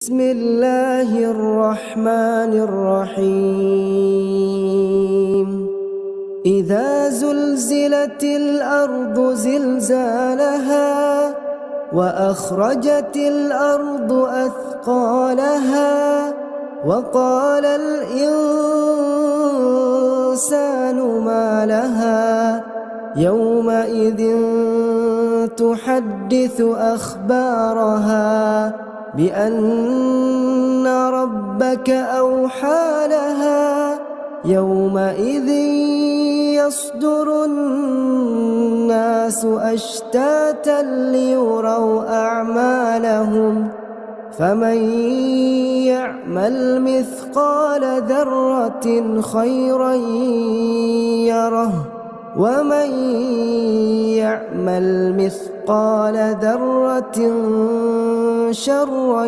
بسم الله الرحمن الرحيم إذا زلزلت الأرض زلزالها وأخرجت الأرض أثقالها وقال الإنسان ما لها يومئذ تحدث أخبارها بأن ربك أوحى لها يومئذ يصدر الناس أشتاتا ليروا أعمالهم فمن يعمل مثقال ذرة خيرا يره ومن يعمل مثقال ذرة شرا